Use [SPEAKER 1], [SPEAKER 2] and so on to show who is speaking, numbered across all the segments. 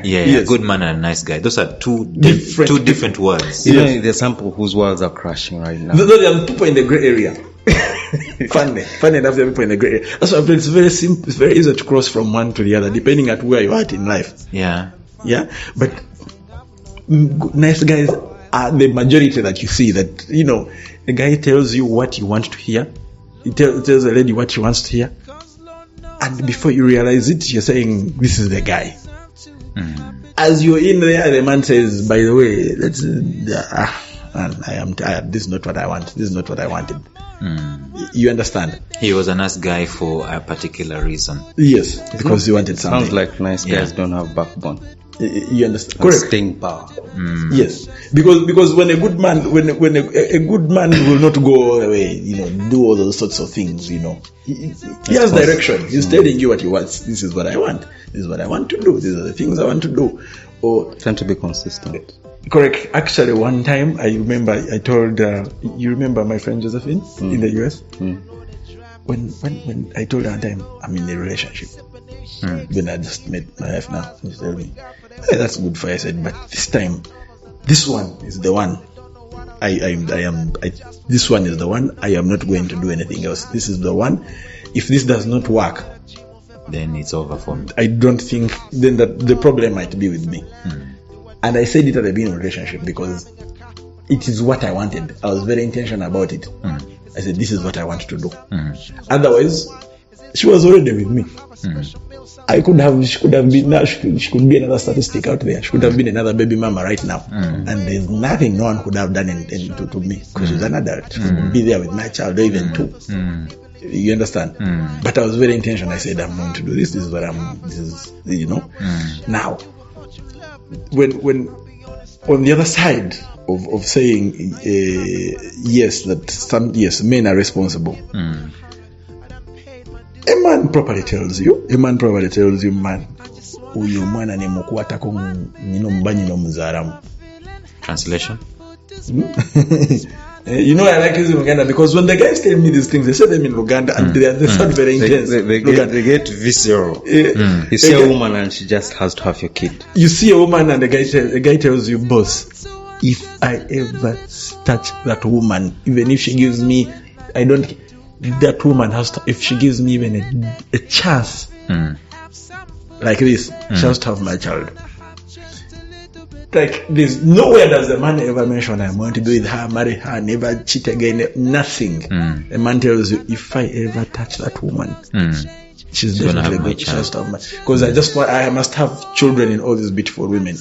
[SPEAKER 1] Yeah,
[SPEAKER 2] Yes.
[SPEAKER 1] a good man and a nice guy. Those are two
[SPEAKER 2] Different
[SPEAKER 1] different words.
[SPEAKER 3] You know, there's some people whose worlds are crashing right now.
[SPEAKER 2] There are people in the gray area. Funny enough, there are people in the gray area. That's why it's very simple. It's very easy to cross from one to the other, depending at where you're at in life.
[SPEAKER 1] Yeah.
[SPEAKER 2] Yeah, but nice guys are the majority that you see. That, you know, the guy tells you what you want to hear. He tells the lady what she wants to hear, and before you realize it, you're saying, "This is the guy." As you're in there, the man says, "By the way, I am tired. This is not what I want. This is not what I wanted." You understand?
[SPEAKER 1] He was a nice guy for a particular reason.
[SPEAKER 2] Yes, because you wanted something.
[SPEAKER 3] Sounds like nice guys don't have backbone.
[SPEAKER 2] You understand?
[SPEAKER 3] Correct.
[SPEAKER 2] Correct.
[SPEAKER 3] Staying power.
[SPEAKER 2] Yes, because when a good man, when a good man will not go all the way, you know, do all those sorts of things, you know. He has direction. He's telling you what he wants. This is what I want. This is what I want to do. These are the things I want to do. Or
[SPEAKER 3] Trying to be consistent.
[SPEAKER 2] correct. Actually, one time I remember I told you remember my friend Josephine in the US. When I told her one time I'm in a relationship. When I just met my wife now, she told me, "Hey, that's good for you." I said, "But this time, this one is the one. This one is the one. I am not going to do anything else. This is the one. If this does not work,
[SPEAKER 1] Then it's over for me.
[SPEAKER 2] I don't think then that the problem might be with me." And I said it at the beginning of the relationship because it is what I wanted. I was very intentional about it. I said, "This is what I want to do." Otherwise, she was already with me. She could be another statistic out there. She could have been another baby mama right now. And there's nothing no one could have done to me because she's an adult. She could be there with my child or even two. You understand? But I was very intentional. I said, "I'm going to do this. This is what you know. Now, when on the other side of saying yes, men are responsible. A man properly tells you, man, uyu mwana ne mukwatako nyino mbanyi no muzaramu.
[SPEAKER 1] Translation?
[SPEAKER 2] You know, I like using Uganda because when the guys tell me these things, they say them in Uganda and they sound very intense.
[SPEAKER 3] They get visceral. You see a woman and she just has to have your kid.
[SPEAKER 2] You see a woman and the guy tells you, "Boss, if I ever touch that woman, even if she gives me, that woman has to, if she gives me even a chance like this, she has to have my child." Like, there's nowhere does the man ever mention, "I'm going to be with her, marry her, never cheat again," nothing. The man tells you, "If I ever touch that woman, she's definitely going to have my child. Because I must have children in all these beautiful women."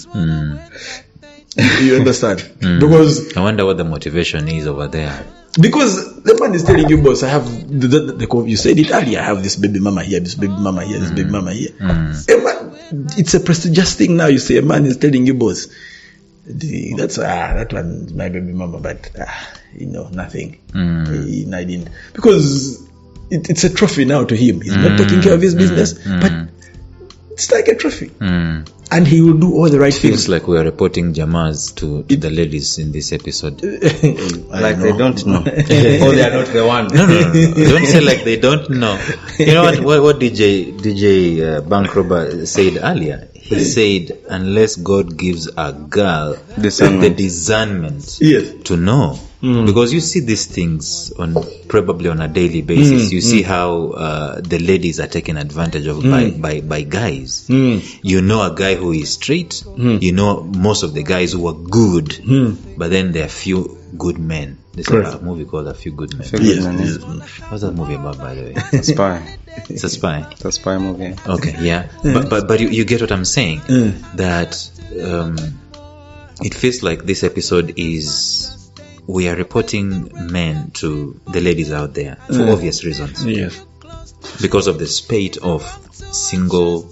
[SPEAKER 2] You understand? Because
[SPEAKER 1] I wonder what the motivation is over there.
[SPEAKER 2] Because the man is telling you, "Boss, I have you said it earlier, I have this baby mama here, this baby mama here, this baby mama here." It's a prestigious thing now. You say a man is telling you, "Boss, that one is my baby mama," but nothing. I didn't, because it's a trophy now to him. He's not taking care of his business, but it's like a trophy. And he will do all the right things.
[SPEAKER 1] Feels like we are reporting Jamaaz to the ladies in this episode.
[SPEAKER 3] Like they don't know. Or they are not the one.
[SPEAKER 1] No. Don't say like they don't know. You know what DJ Bankrobber said earlier? He said, unless God gives a girl the discernment to know. Because you see these things probably on a daily basis. You see how the ladies are taken advantage of by guys. You know a guy who is straight. You know most of the guys who are good. But then there are few good men. There's a movie called A Few Good Men. What's that movie about, by the way?
[SPEAKER 3] A spy.
[SPEAKER 1] It's a spy.
[SPEAKER 3] It's a spy movie.
[SPEAKER 1] Okay, yeah. But you get what I'm saying? That it feels like this episode is... We are reporting men to the ladies out there for obvious reasons.
[SPEAKER 2] Yes.
[SPEAKER 1] Because of the spate of single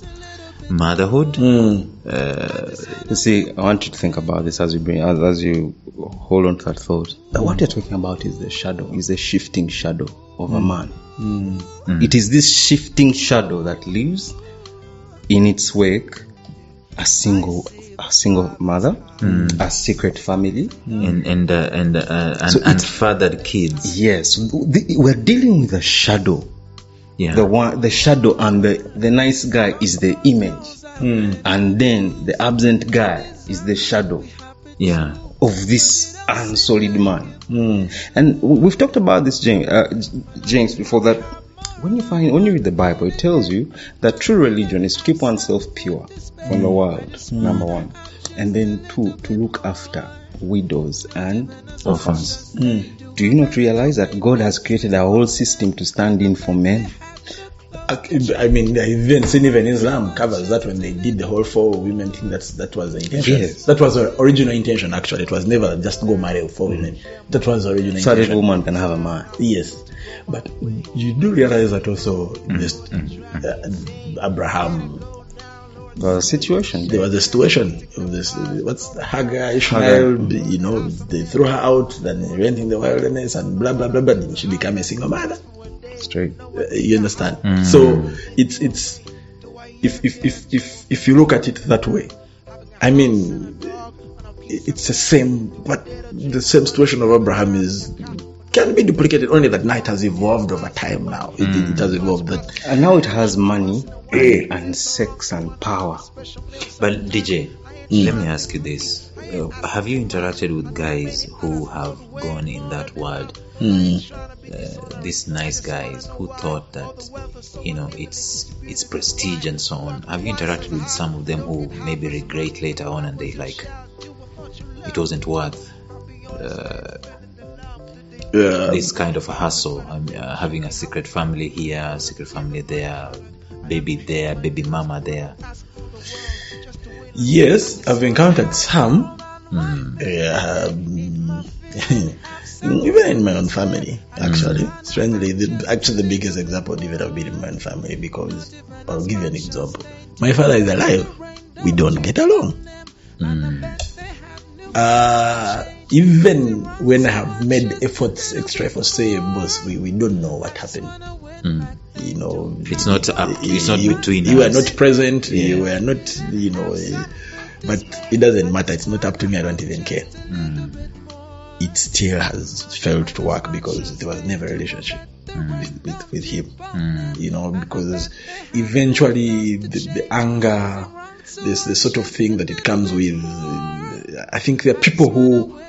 [SPEAKER 1] motherhood.
[SPEAKER 3] You see, I want you to think about this as you hold on to that thought. What you're talking about is the shadow, is a shifting shadow of a man. It is this shifting shadow that leaves in its wake a single mother, a secret family, and fathered kids. Yes, we're dealing with a shadow. Yeah, the shadow, and the nice guy is the image. and then the absent guy is the shadow of this unsolid man. And we've talked about this, James, before, that when you read the Bible, it tells you that true religion is to keep oneself pure from the world, number one, and then two, to look after widows and orphans. Do you not realize that God has created a whole system to stand in for men?
[SPEAKER 2] I mean, even Islam covers that when they did the whole 4 women thing. That was the intention.
[SPEAKER 3] Yes.
[SPEAKER 2] That was the original intention. Actually, it was never just go marry 4 women. That was the original
[SPEAKER 3] so
[SPEAKER 2] intention.
[SPEAKER 3] So that woman can have a man.
[SPEAKER 2] Yes, but you do realize that also Abraham.
[SPEAKER 3] There was a situation.
[SPEAKER 2] There was a situation of this. What's Hagar, Ishmael? You know, they threw her out. Then she went in the wilderness and blah blah blah. But she became a single mother.
[SPEAKER 3] Straight.
[SPEAKER 2] You understand? So it's if you look at it that way, I mean, it's the same. But the same situation of Abraham can be duplicated. Only that night has evolved over time. Now it has evolved that,
[SPEAKER 3] and now it has money and sex and power.
[SPEAKER 1] But DJ, let me ask you this: have you interacted with guys who have gone in that world? These nice guys who thought that, you know, it's prestige and so on. Have you interacted with some of them who maybe regret later on and they like it wasn't worth this kind of a hustle? Having a secret family here, secret family there, baby mama there.
[SPEAKER 2] Yes, I've encountered some. Even in my own family, actually. Strangely, the biggest example would even have been in my own family, because I'll give you an example. My father is alive. We don't get along. Even when I have made extra efforts, say, boss, we don't know what happened. You know,
[SPEAKER 1] it's not between us.
[SPEAKER 2] You are not present. You were not, but it doesn't matter. It's not up to me. I don't even care. It still has failed to work because there was never a relationship with him. Because eventually the anger, there's the sort of thing that it comes with. I think there are people who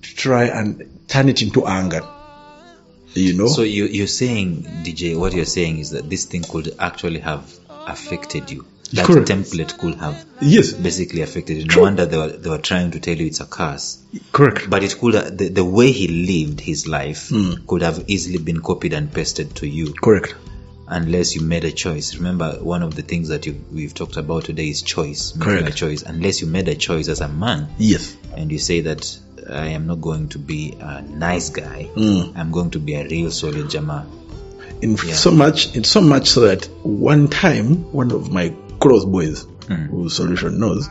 [SPEAKER 2] try and turn it into anger.
[SPEAKER 1] So you're saying, DJ, what you're saying is that this thing could actually have affected you. That
[SPEAKER 2] Correct.
[SPEAKER 1] template could have basically affected you. No wonder they were trying to tell you it's a curse.
[SPEAKER 2] Correct.
[SPEAKER 1] But it could the way he lived his life could have easily been copied and pasted to you.
[SPEAKER 2] Correct.
[SPEAKER 1] Unless you made a choice. Remember, one of the things that we've talked about today is choice.
[SPEAKER 2] Correct.
[SPEAKER 1] Making a choice. Unless you made a choice as a man.
[SPEAKER 2] Yes.
[SPEAKER 1] And you say that I am not going to be a nice guy. I'm going to be a real solid Jamaaz.
[SPEAKER 2] So much so that one time, one of my close boys, whose solution knows,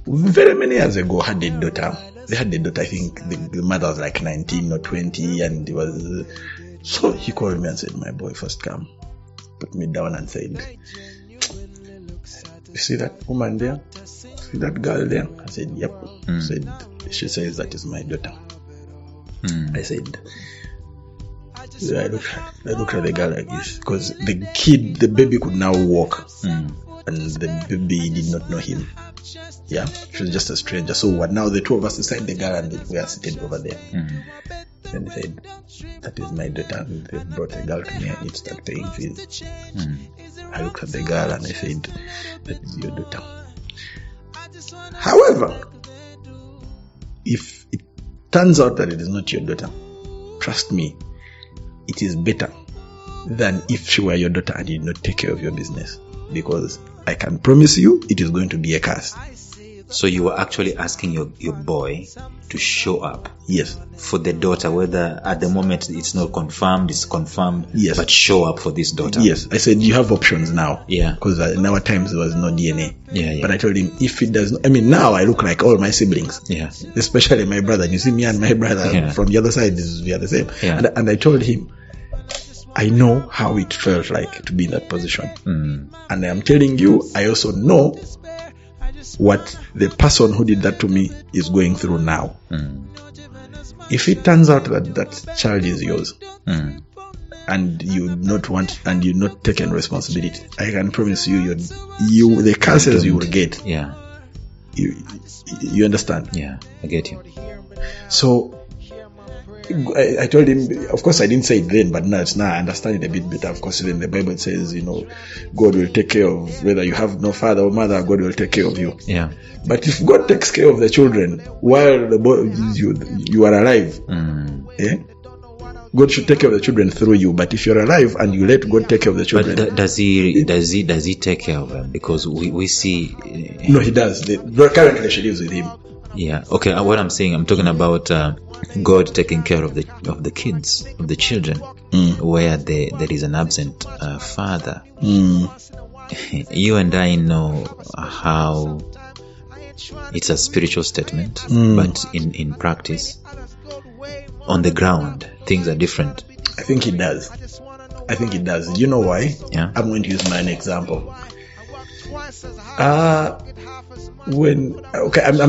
[SPEAKER 2] very many years ago had a daughter. They had a daughter, I think the mother was like 19 or 20, and it was. So he called me and said, "My boy, first come." Put me down and said, "You see that woman there? See that girl there?" I said, "Yep." Said, "She says that is my daughter." I said, I looked at the girl like this, because the baby could now walk, and the baby did not know him. Yeah, she was just a stranger. So now the two of us beside the girl, and we are seated over there. And he said, "That is my daughter." And they brought a girl to me, and it started paying fees. I looked at the girl and I said, "That is your daughter." However, if it turns out that it is not your daughter, trust me, it is better than if she were your daughter and you did not take care of your business, because I can promise you it is going to be a curse.
[SPEAKER 1] So you were actually asking your boy to show up.
[SPEAKER 2] Yes.
[SPEAKER 1] For the daughter, whether at the moment it's not confirmed, it's confirmed.
[SPEAKER 2] Yes.
[SPEAKER 1] But show up for this daughter.
[SPEAKER 2] Yes. I said, you have options now.
[SPEAKER 1] Yeah.
[SPEAKER 2] Because in our times there was no DNA.
[SPEAKER 1] Yeah.
[SPEAKER 2] But I told him, if it does not, now I look like all my siblings.
[SPEAKER 1] Yeah.
[SPEAKER 2] Especially my brother. You see me and my brother from the other side, we are the same.
[SPEAKER 1] Yeah.
[SPEAKER 2] And I told him, I know how it felt like to be in that position. And I am telling you, I also know what the person who did that to me is going through now. If it turns out that that child is yours, and you not taken responsibility, I can promise you, the curses you will get.
[SPEAKER 1] Yeah.
[SPEAKER 2] You understand?
[SPEAKER 1] Yeah, I get you.
[SPEAKER 2] So I told him, of course I didn't say it then, but now I understand it a bit better. Of course, then the Bible says, God will take care of, whether you have no father or mother, God will take care of you.
[SPEAKER 1] Yeah.
[SPEAKER 2] But if God takes care of the children while you are alive, God should take care of the children through you. But if you're alive and you let God take care of the children,
[SPEAKER 1] but does he take care of them? Because we see.
[SPEAKER 2] No, he does. Currently, she lives with him.
[SPEAKER 1] Yeah. Okay. What I'm saying, I'm talking about God taking care of the kids, of the children, where there is an absent father. You and I know how it's a spiritual statement, but in practice, on the ground, things are different.
[SPEAKER 2] I think it does. You know why?
[SPEAKER 1] Yeah.
[SPEAKER 2] I'm going to use my own example. I'm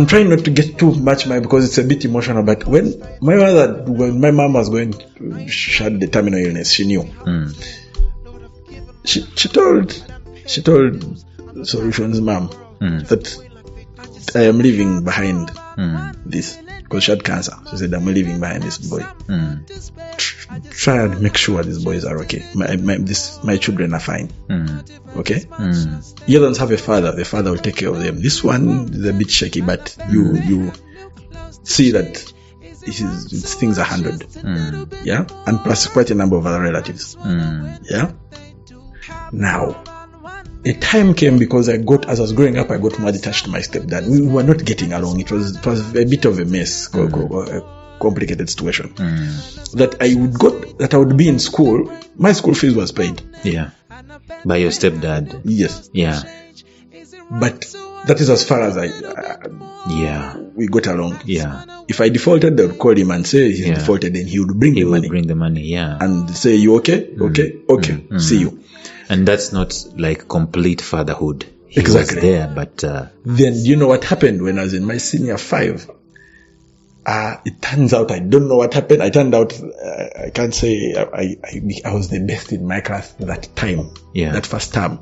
[SPEAKER 2] trying not to get too much because it's a bit emotional, but when my mom was going to shut the terminal illness, she knew. She told Solution's mom that I am leaving behind this, because she had cancer. She said, I'm leaving behind this boy. Try and make sure these boys are okay. My children are fine. Okay? You don't have a father. The father will take care of them. This one is a bit shaky, but you see that things are handled. Yeah? And plus quite a number of other relatives. Yeah? Now, a time came, because as I was growing up, I got more detached to my stepdad. We were not getting along. It was a bit of a mess, a complicated situation. That I would be in school. My school fees was paid.
[SPEAKER 1] Yeah. By your stepdad.
[SPEAKER 2] Yes.
[SPEAKER 1] Yeah.
[SPEAKER 2] But that is as far as we got along.
[SPEAKER 1] Yeah.
[SPEAKER 2] If I defaulted, they would call him and say he's defaulted, then he would bring the money.
[SPEAKER 1] Bring the money, yeah.
[SPEAKER 2] And say, you okay? Okay. See you.
[SPEAKER 1] And that's not like complete fatherhood. He
[SPEAKER 2] exactly.
[SPEAKER 1] was there, but
[SPEAKER 2] then you know what happened when I was in my senior 5? It turns out I don't know what happened. I turned out I can't say I was the best in my class that time.
[SPEAKER 1] Yeah.
[SPEAKER 2] That first term.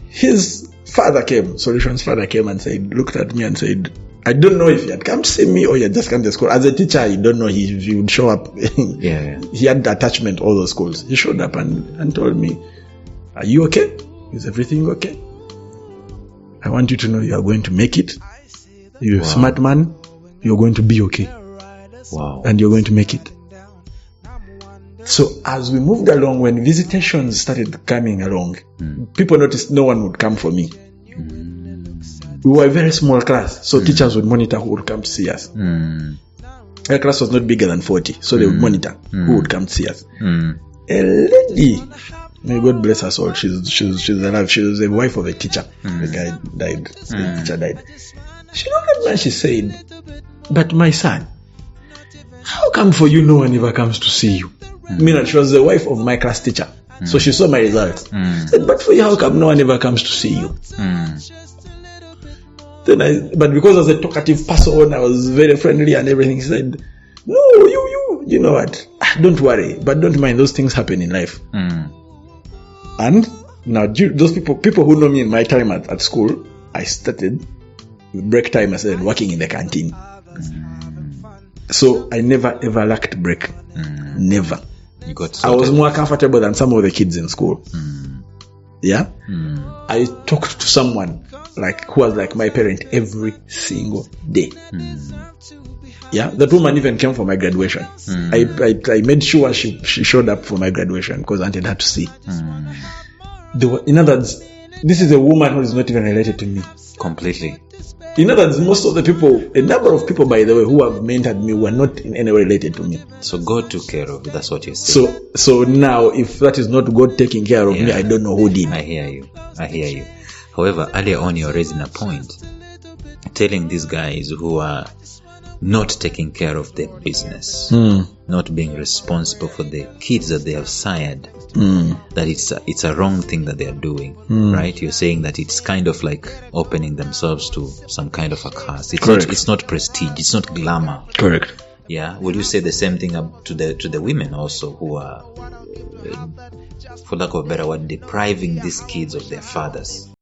[SPEAKER 2] His father came, Solution's father came and looked at me and said, I don't know if he had come to see me or he had just come to school. As a teacher, you don't know he would show up.
[SPEAKER 1] Yeah.
[SPEAKER 2] He had attachment all those schools. He showed up and told me, are you okay? Is everything okay? I want you to know you are going to make it. You're a smart man. You're going to be okay.
[SPEAKER 1] Wow.
[SPEAKER 2] And you're going to make it. So as we moved along, when visitations started coming along, people noticed no one would come for me. We were a very small class, so teachers would monitor who would come to see us. Our class was not bigger than 40, so they would monitor who would come to see us. A lady, may God bless her soul, she's alive. She was the wife of a teacher. The guy died. The teacher died. She looked at me and she said, but my son, how come for you no one ever comes to see you? Meaning she was the wife of my class teacher. So she saw my results. Said, but for you, how come no one ever comes to see you? But because I was a talkative person, I was very friendly and everything. He said, no, you know what? Don't worry, but don't mind, those things happen in life. And now those people who know me in my time at school, I started with break time. I started working in the canteen. So I never ever lacked break. Never. I was more comfortable than some of the kids in school. Yeah. I talked to someone who was like my parent every single day. Yeah, that woman even came for my graduation. I made sure she showed up for my graduation because I wanted her to see. In other words, this is a woman who is not even related to me.
[SPEAKER 1] Completely.
[SPEAKER 2] In other words, most of the people, a number of people, by the way, who have mentored me were not in any way related to me.
[SPEAKER 1] So God took care of it. That's what you're saying.
[SPEAKER 2] So now, if that is not God taking care of me, I don't know who did.
[SPEAKER 1] I hear you. However, earlier on, you're raising a point, telling these guys who are not taking care of their business, not being responsible for the kids that they have sired, that it's a wrong thing that they are doing, right? You're saying that it's kind of like opening themselves to some kind of a curse. It's not prestige. It's not glamour.
[SPEAKER 2] Correct.
[SPEAKER 1] Yeah, will you say the same thing to the women also who are, for lack of a better word, depriving these kids of their fathers?